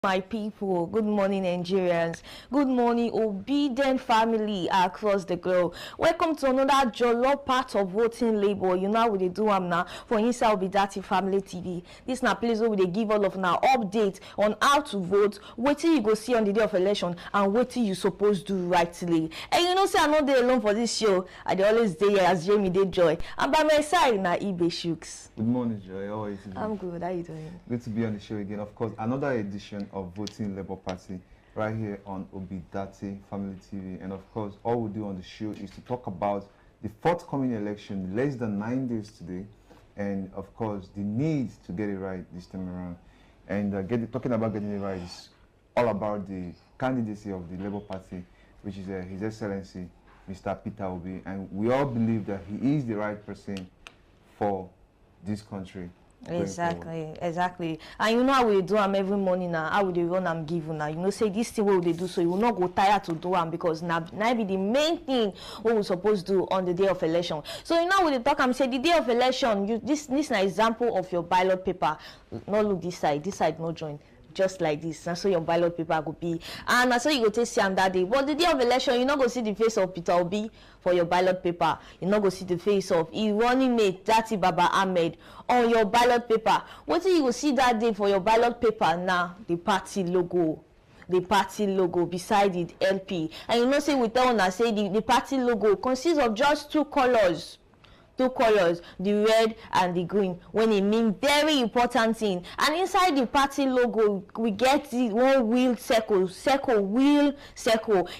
My people, good morning Nigerians, good morning obedient family across the globe. Welcome to another jolly part of voting labor. You know how we do am now for inside Obidati Family TV. This na place where we give all of now update on how to vote, wetin you go see on the day of election and wetin you supposed do rightly. And you know say I'm not there alone for this show. I dey always dey here as Jamie dey Joy. And by my side na Ibe Shooks. Good morning, Joy. How are you today? I'm good. How you doing? Good to be on the show again. Of course, another edition of Voting Labour Party right here on Obidati Family TV. And of course, all we do on the show is to talk about the forthcoming election, less than 9 days today, and of course, the need to get it right this time around. And talking about getting it right is all about the candidacy of the Labour Party, which is His Excellency, Mr. Peter Obi. And we all believe that he is the right person for this country. Exactly. And you know how we do them every morning now, how we dey run am give now. You know, say this thing what they do, so you will not go tired to do them because now be the main thing what we supposed to do on the day of election. So you know we talk and say the day of election, this is an example of your ballot paper. No look this side no join. Just like this, and so your ballot paper could be, and so you go take see am that day. But the day of election, you not go see the face of Peter Obi for your ballot paper. You not go see the face of his running mate, Dati Baba Ahmed, on your ballot paper. What you go see that day for your ballot paper now? The party logo. The party logo beside it LP. And you know say we tell una say the party logo consists of just two colors, the red and the green, when it means very important thing. And inside the party logo we get the one wheel circle.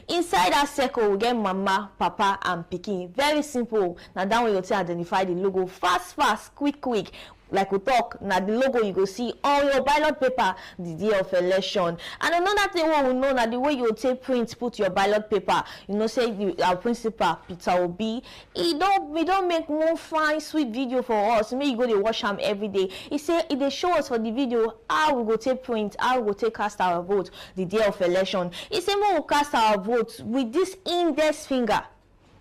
Inside that circle we get mama, papa and pikin. Very simple. Now that way you to identify the logo fast, quick. Like we talk, now the logo you go see on your ballot paper the day of election. And another thing what we know now the way you take print, put your ballot paper. You know, say our principal Peter Obi, we don't make more fine sweet video for us. Maybe you go to watch him every day. He say they show us for the video how we go take print, how we go take cast our vote the day of election. He say we will cast our vote with this index finger.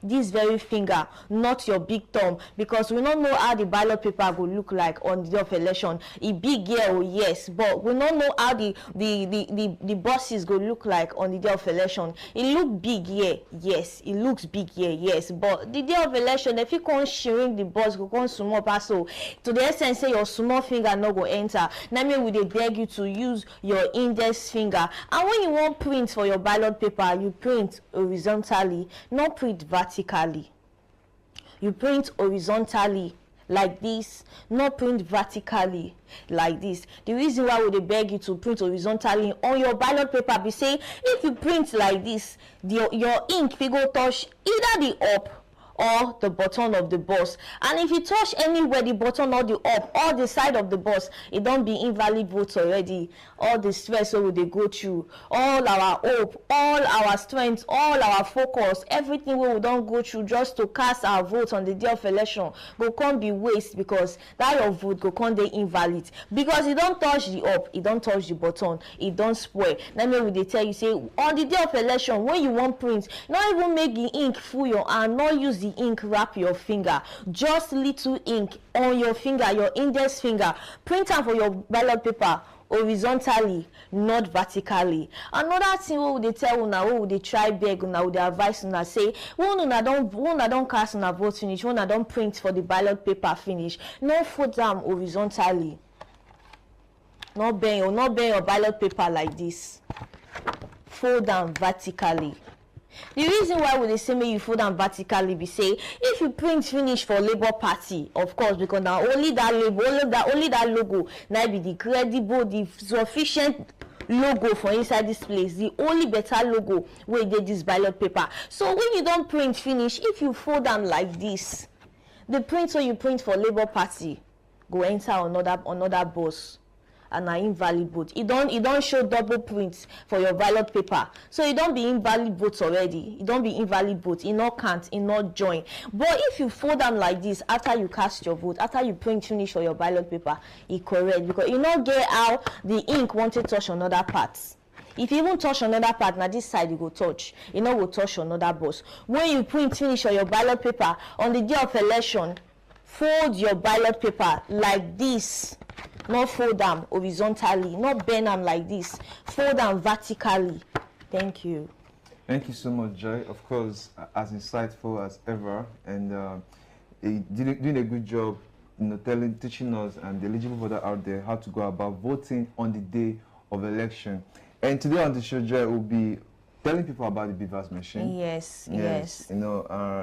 This very finger, not your big thumb, because we don't know how the ballot paper will look like on the day of election. It big here, oh yes, but we don't know how the buses go look like on the day of election. It look big here, yes. It looks big here, yes. But the day of election, if you can't shrink the bus, go come small pass. So to the essence, say your small finger no go enter. Now me we dey beg you to use your index finger. And when you want print for your ballot paper, you print horizontally, not print vertically. You print horizontally like this, not print vertically like this. The reason why we beg you to print horizontally on your ballot paper be say if you print like this, your ink will go touch either the up or the button of the bus. And if you touch anywhere the button or the up or the side of the bus, it don't be invalid votes already. All the stress so they go through, all our hope, all our strength, all our focus, everything we don't go through just to cast our vote on the day of election go can't be waste, because that your vote go can't be invalid because it don't touch the up, it don't touch the button, it don't spoil. Let me they tell you say on the day of election when you want print, not even make the ink full your hand, not use the ink wrap your finger, just little ink on your finger, your index finger. Print am for your ballot paper horizontally, not vertically. Another thing what would they tell una, what would they try beg una, would they advise una say when una don't cast una vote finish, when una don't print for the ballot paper finish, no fold them horizontally, not bend your ballot paper like this, fold them vertically. The reason why would they say me you fold them vertically be say if you print finish for Labour Party, of course, because now only that label, only that logo now be the credible, the sufficient logo for inside this place, the only better logo where they this ballot paper. So when you don't print finish, if you fold them like this, the print so you print for Labour Party go enter another bus. And are invalid vote. It don't show double prints for your ballot paper, so it don't be invalid votes already. It don't be invalid vote. It not count, it not join. But if you fold them like this after you cast your vote, after you print finish for your ballot paper, it correct, because you not get how the ink wanted touch another parts. If you even touch another part, now this side you go touch, you know, will touch another box. When you print finish on your ballot paper on the day of election, fold your ballot paper like this. not fold them horizontally, not bend them like this, fold them vertically. Thank you. Thank you so much, Joy. Of course, as insightful as ever, and doing a good job, teaching us and the eligible voter out there how to go about voting on the day of election. And today on the show, Joy will be telling people about the BVAS machine. Yes. The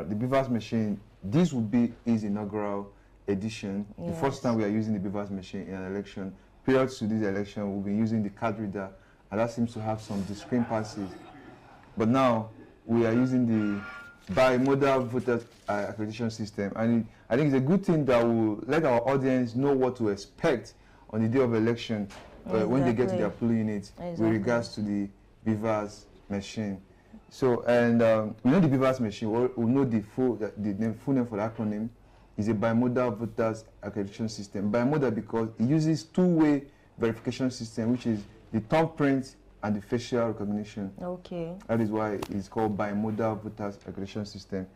BVAS machine. This will be his inaugural edition. Yes. The first time we are using the BVAS machine in an election. Prior to this election, we'll be using the card reader, and that seems to have some discrepancies. But now we are using the bimodal voter accreditation system, and I think it's a good thing that will let our audience know what to expect on the day of election when they get to their polling units with regards to the BVAS machine. So, and we know the BVAS machine, we know the full name for the acronym is a bimodal voters accreditation system. Bimodal because it uses two-way verification system, which is the thumbprint and the facial recognition. Okay. That is why it's called bimodal voters accreditation system.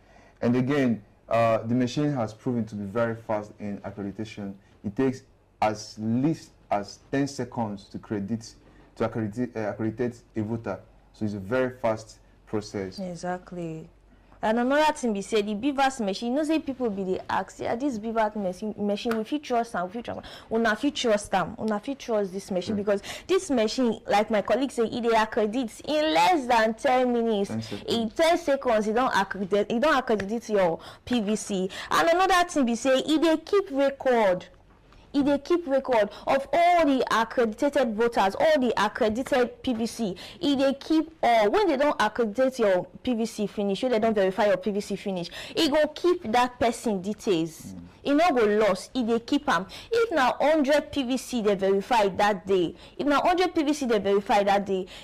And again, the machine has proven to be very fast in accreditation. It takes as least as 10 seconds to accredit a voter. So it's a very fast process. Exactly. And another thing we say, the BVAS machine, you know, say people be they ask, yeah, this BVAS machine, we fit trust them, we fit trust them, we fit trust this machine, because this machine, like my colleague say, it accredits in less than 10 minutes. In 10 seconds, it don't accredit your PVC. And another thing we say, they keep record. They keep record of all the accredited voters, all the accredited PVC. They keep when they don't accredit your PVC finish, when they don't verify your PVC finish, it go keep that person details. It not go lost. They keep them. If now 100 PVC they verify that day,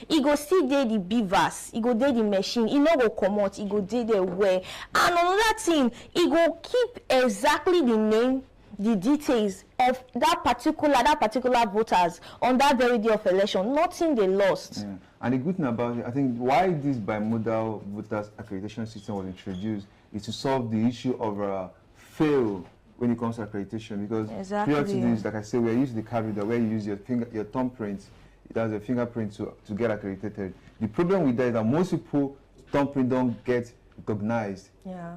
it go still there the BVAS, it go there the machine. It not go come out. It go there the way. And another thing, it go keep exactly the name, the details of that particular voters on that very day of election. Nothing they lost. Yeah. And the good thing about it, I think why this bimodal voters accreditation system was introduced is to solve the issue of fail when it comes to accreditation, because prior to this, like I said, we are using the card reader where you use your thumbprint, it has a fingerprint to get accredited. The problem with that is that most people thumbprint don't get recognized,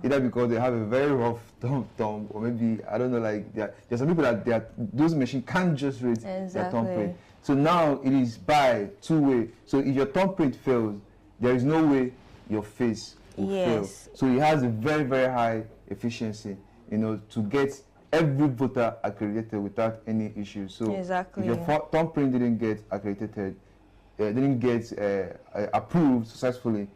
either because they have a very rough thumb, or maybe I don't know, like there's some people that those machines can't just read their thumbprint. So now it is by two-way. So if your thumbprint fails, there is no way your face will fail. So it has a very, very high efficiency, to get every voter accredited without any issue. So if your thumbprint didn't get accredited, didn't get approved successfully,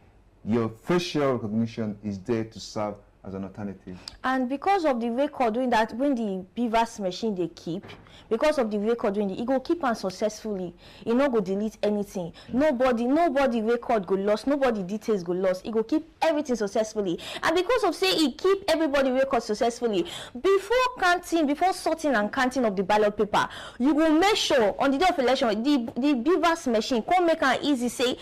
your facial recognition is there to serve as an alternative. And because of the record doing that, when the BVAS machine they keep, because of the record doing it, it go keep on successfully. It not go delete anything. Nobody record go lost. Nobody details go lost. It go keep everything successfully. And because of say it keep everybody record successfully, before sorting and counting of the ballot paper, you will make sure on the day of election the BVAS machine can make an easy say.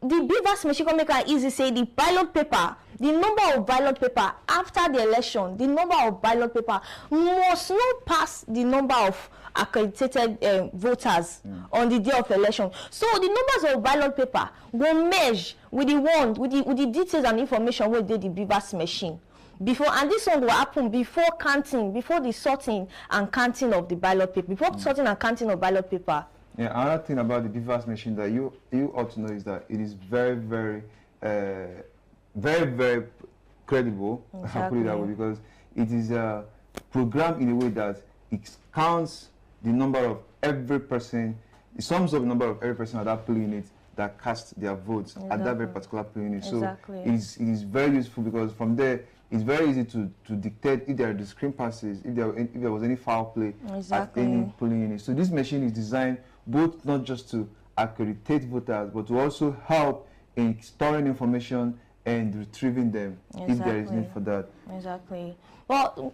The BVAS machine can make it easy say the ballot paper, the number of ballot paper after the election, the number of ballot paper must not pass the number of accredited voters on the day of election. So the numbers of ballot paper will merge with the details and information where they the BVAS machine. And this one will happen before counting, before the sorting and counting of the ballot paper, before sorting and counting of ballot paper. Yeah, another thing about the BVAS machine that you ought to know is that it is very, very, very credible. I'll put it that way, because it is programmed in a way that it counts the number of every person, it sums up the number of every person at that polling unit that cast their votes at that very particular polling unit. So it is very useful, because from there it's very easy to dictate if there are discrepancies, if there was any foul play at any polling unit. So this machine is designed both not just to accredit voters, but to also help in storing information and retrieving them if there is need for that. Well,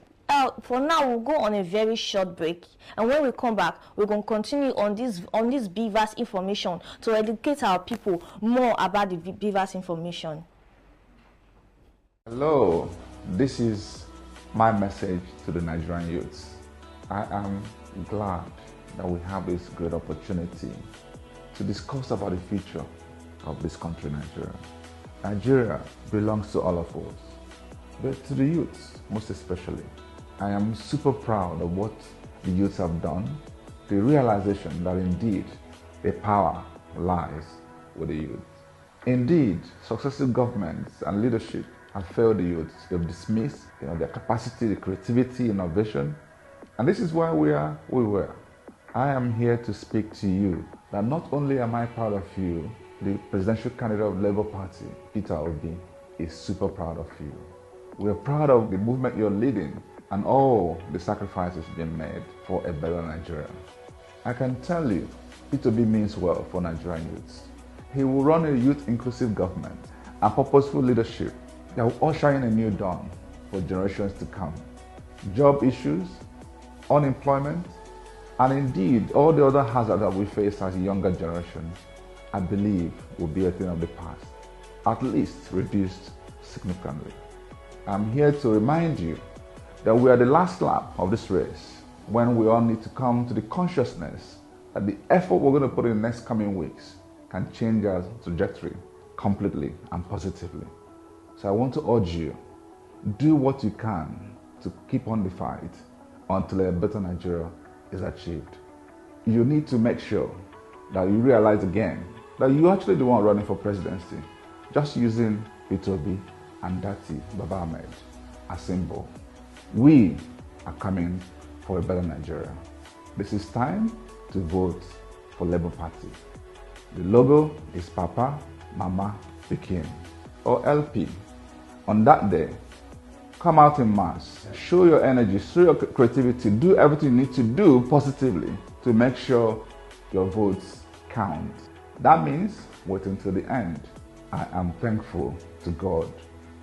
for now we'll go on a very short break, and when we come back we're going to continue on this BVAS information to educate our people more about the BVAS information. Hello, this is my message to the Nigerian youths. I am glad that we have this great opportunity to discuss about the future of this country, Nigeria. Nigeria belongs to all of us, but to the youths most especially. I am super proud of what the youths have done, the realization that indeed the power lies with the youth. Indeed, successive governments and leadership have failed the youth. They've dismissed their capacity, the creativity, innovation. And this is why we are where we were. I am here to speak to you that not only am I proud of you, the presidential candidate of the Labour Party, Peter Obi, is super proud of you. We're proud of the movement you're leading and all the sacrifices being made for a better Nigeria. I can tell you, Peter Obi means well for Nigerian youths. He will run a youth-inclusive government and purposeful leadership that will usher in a new dawn for generations to come. Job issues, unemployment, and indeed all the other hazards that we face as a younger generation, I believe will be a thing of the past, at least reduced significantly. I'm here to remind you that we are the last lap of this race when we all need to come to the consciousness that the effort we're going to put in the next coming weeks can change our trajectory completely and positively. So I want to urge you, do what you can to keep on the fight until a better Nigeria is achieved. You need to make sure that you realize again that you're actually the one running for presidency, just using Peter Obi and Dati Baba Ahmed as symbol. We are coming for a better Nigeria. This is time to vote for Labour Party. The logo is Papa, Mama, Pikin, or LP. On that day, come out in mass, show your energy, show your creativity, do everything you need to do positively to make sure your votes count. That means wait until the end. I am thankful to God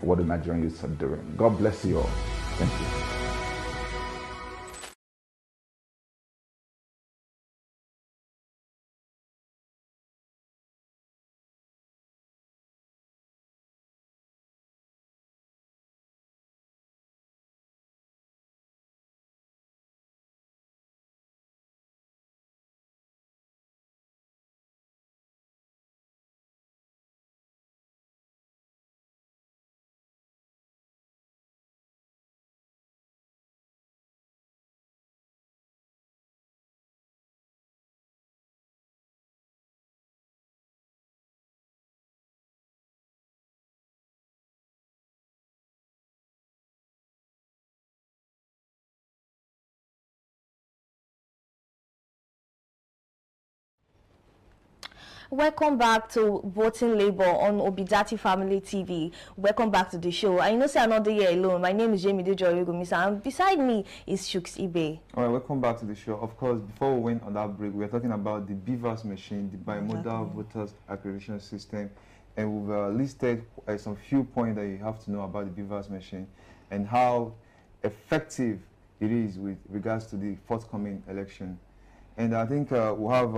for what the Nigerian youths are doing. God bless you all. Thank you. Welcome back to Voting Labour on Obidati Family TV. Welcome back to the show. I know say another year alone. My name is Jamie Dejoyegomisa, and beside me is Shooks Ibe. All right, welcome back to the show. Of course, before we went on that break, we were talking about the BVAS machine, the bimodal voters accreditation system, and we've listed some few points that you have to know about the BVAS machine and how effective it is with regards to the forthcoming election. And I think we'll have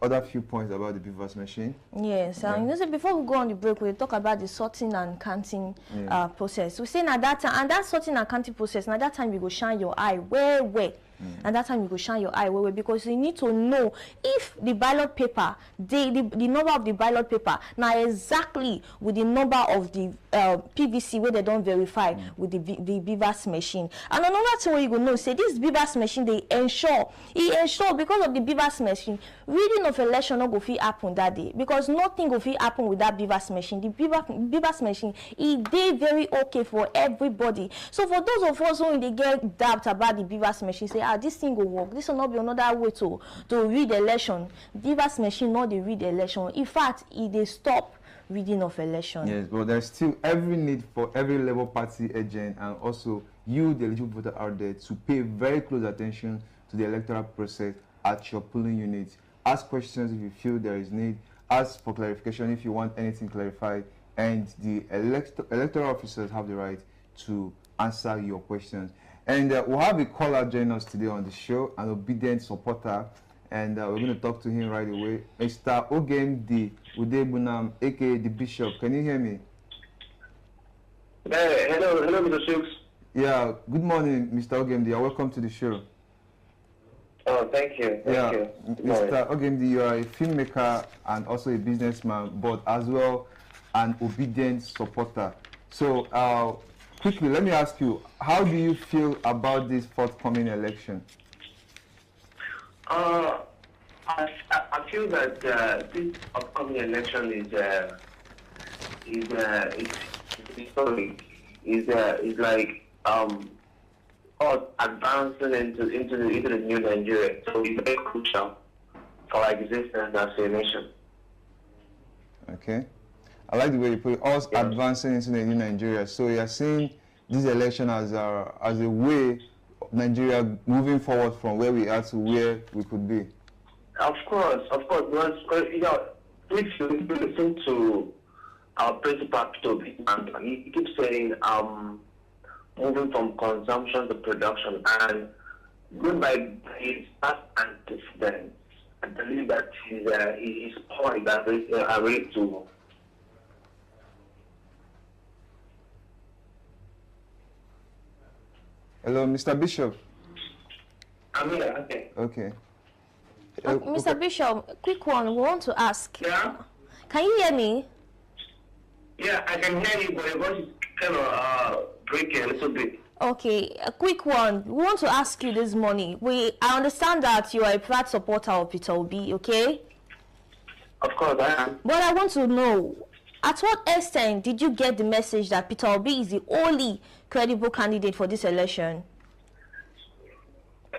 other few points about the BVAS machine. Yes, you know, so before we go on the break, we'll talk about the sorting and counting process. We say at that time, and that sorting and counting process, at that time you go shine your eye where. And that time you go shine your eye where, because you need to know if the ballot paper, the number of the ballot paper, now exactly with the number of the PVC where they don't verify with the BVAS machine. And another thing where you go know, say this BVAS machine, they ensure because of the BVAS machine, reading of election not go fit happen that day, because nothing go fit happen with that BVAS machine. The BVAS machine, they very okay for everybody. So for those of us who they get doubt about the BVAS machine, say this thing will work. This will not be another way to read election. BVAS machine not they read election. In fact, they stop reading of election. Yes, but there's still every need for every Labour Party agent and also you, the eligible voter out there, to pay very close attention to the electoral process at your polling unit. Ask questions if you feel there is need. Ask for clarification if you want anything clarified. And the electoral officers have the right to answer your questions. And we'll have a caller join us today on the show, an obedient supporter, and we're going to talk to him right away. Mr. Ogemdi Udebunam, aka the Bishop. Can you hear me? Hello, Mr. Shooks. Yeah, good morning, Mr. Ogemdi. Welcome to the show. Oh, thank you. Thank you. Mr. Ogemdi, you are a filmmaker and also a businessman, but as well an obedient supporter. So, quickly, let me ask you, how do you feel about this forthcoming election? I feel that this upcoming election is historic. Is like us advancing into the new Nigeria. So it's very crucial for our existence as a nation. Okay. I like the way you put it, us advancing into the new Nigeria. So you are seeing this election as a way of Nigeria moving forward from where we are to where we could be. Of course, because if you listen to our principal Peter, he keeps saying moving from consumption to production, and going by his past antecedents, I believe that his point are really to. Hello, Mr. Bishop. I'm here, okay. Okay. Mr. Bishop, quick one. We want to ask. Yeah? Can you hear me? Yeah, I can hear you, but your voice is kind of breaking a little bit. Okay, a quick one. We want to ask you this morning. I understand that you are a proud supporter of Peter Obi, okay? Of course, I am. But I want to know, at what extent did you get the message that Peter Obi is the only credible candidate for this election?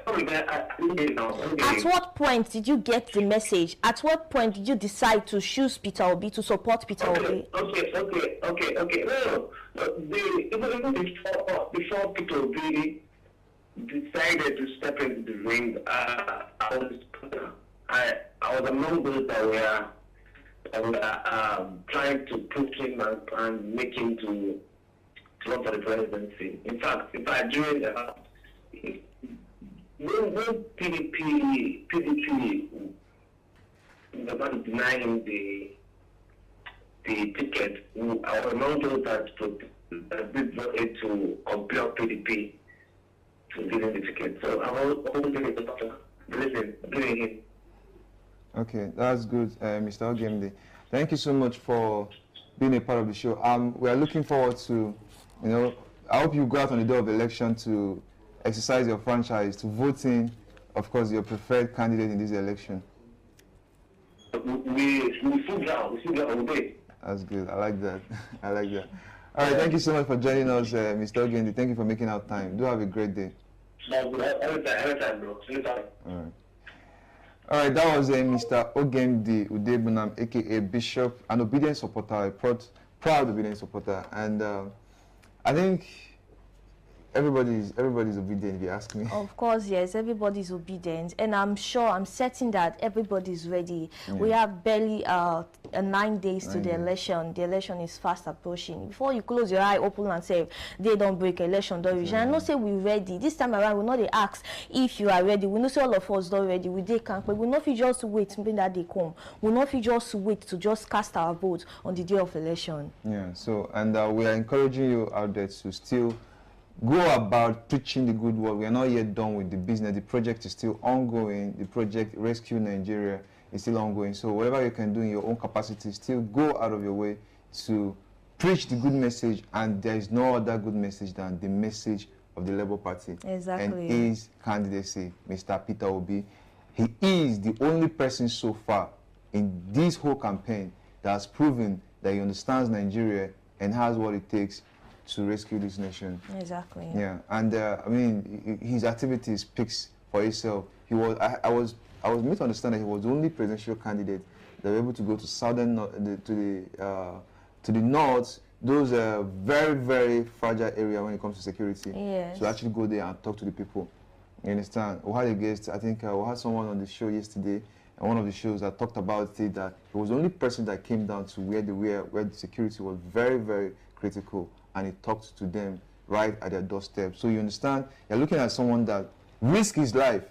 At what point did you get the message? At what point did you decide to choose Peter Obi, to support Peter Obi? Okay. No. Even before Peter Obi decided to step into the ring, I was among those that were trying to push him and make him to run for the presidency. In fact, during when PDP was about to deny him the ticket, I was among those that did vote to compel PDP to give him the ticket. So I've always been a supporter, believing him. Okay, that's good, Mr. Ogemde. Thank you so much for being a part of the show. We are looking forward to, I hope you go out on the day of election to exercise your franchise, to vote in, of course, your preferred candidate in this election. We sit down all day. That's good. I like that. I like that. All right, thank you so much for joining us, Mr. Ogendi. Thank you for making out time. Do have a great day. Anytime, bro. Anytime. All right, that was Mr. Ogendi Udebunam, aka Bishop, an obedient supporter, a proud obedient supporter, and I think everybody's obedient, if you ask me. Of course, yes, everybody's obedient, and I'm certain that everybody's ready. Yeah. We have barely 9 days to the election. The election is fast approaching. Before you close your eye, open and say, they don't break election, don't reach. And I know say we're ready. This time around, we know they ask if you are ready. We know say all of us not ready. We can't, but we know if you just wait something that they come. We know if you just wait to just cast our vote on the day of election. Yeah. So, and we are encouraging you out there to still go about preaching the good word. We are not yet done with the business. The project is still ongoing. The project Rescue Nigeria is still ongoing. So whatever you can do in your own capacity, still go out of your way to preach the good message. And there is no other good message than the message of the Labour Party. Exactly. And his candidacy, Mr. Peter Obi. He is the only person so far in this whole campaign that has proven that he understands Nigeria and has what it takes to rescue this nation. Exactly. Yeah, and I mean, his activity speaks for itself. He was, I was made to understand that he was the only presidential candidate that were able to go to to the north, those very, very fragile area when it comes to security. Yes. To actually go there and talk to the people. You understand? We had a guest. I think we had someone on the show yesterday, and one of the shows that talked about it, that he was the only person that came down to where the security was very, very critical. And he talked to them right at their doorstep. So you understand, you're looking at someone that risked his life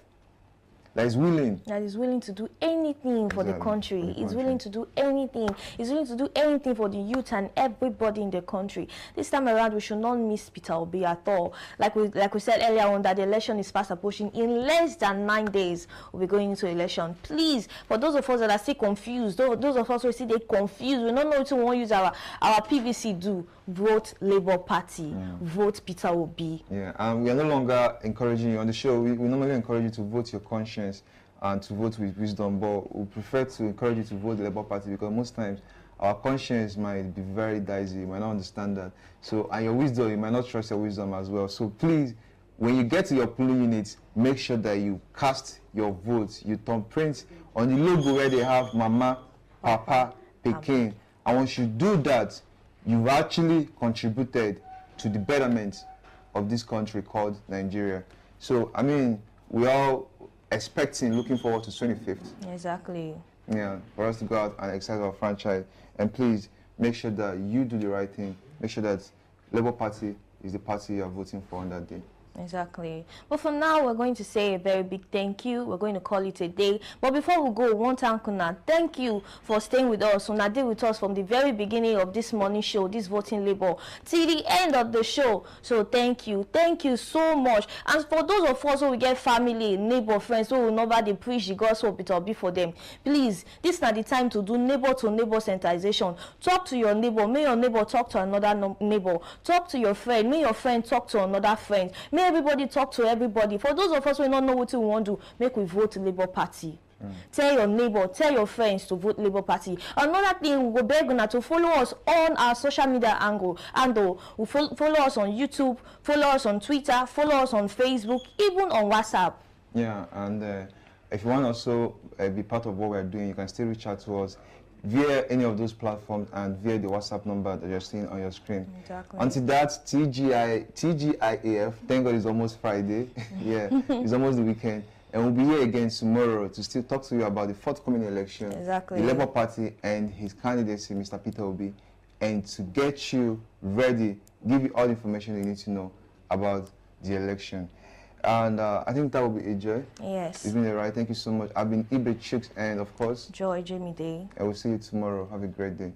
that is willing. That is willing to do anything for the country. He's willing to do anything. He's willing to do anything for the youth and everybody in the country. This time around, we should not miss Peter Obi at all. Like we said earlier on, that the election is fast approaching. In less than 9 days, we'll be going into election. Please, for those of us that are still confused, those of us who see they confused, we don't know what to want to use our PVC do. Vote Labour Party. Vote Peter Obi. Yeah, and we are no longer encouraging you on the show. We normally encourage you to vote your conscience and to vote with wisdom, but we prefer to encourage you to vote the Labour Party because most times our conscience might be very dicey. You might not understand that. So, and your wisdom, you might not trust your wisdom as well. So please, when you get to your polling units, make sure that you cast your votes. You thumbprint on the logo where they have Mama, Papa, Peking. And once you do that, you've actually contributed to the betterment of this country called Nigeria. So, I mean, we're all expecting, looking forward to 25th. Exactly. Yeah, for us to go out and exercise our franchise. And please, make sure that you do the right thing. Make sure that Labour Party is the party you are voting for on that day. Exactly. But for now, we're going to say a very big thank you. We're going to call it a day. But before we go, one time, Kuna, thank you for staying with us. Una did with us from the very beginning of this morning show, this voting labor, till the end of the show. So thank you. Thank you so much. And for those of us who will get family, neighbor, friends who will never preach the gospel, it will be for them. Please, this is not the time to do neighbor to neighbor sensitization. Talk to your neighbor. May your neighbor talk to another neighbor. Talk to your friend. May your friend talk to another friend. May everybody talk to everybody. For those of us who don't know what we want to do, make we vote Labour Party. Tell your neighbor, tell your friends to vote Labour Party. Another thing, we beg you to follow us on our social media angle. And follow us on YouTube, follow us on Twitter, follow us on Facebook, even on WhatsApp. Yeah, and if you want to also be part of what we're doing, you can still reach out to us via any of those platforms and via the WhatsApp number that you're seeing on your screen. Exactly. Until that, TGIAF, thank God it's almost Friday. Yeah, it's almost the weekend. And we'll be here again tomorrow to still talk to you about the forthcoming election, exactly, the Labour Party and his candidacy, Mr. Peter Obi, and to get you ready, give you all the information you need to know about the election. And I think that will be a joy. Yes. It's been a ride. Thank you so much. I've been Ibe Chooks and, of course, Joy Jamie Day. I will see you tomorrow. Have a great day.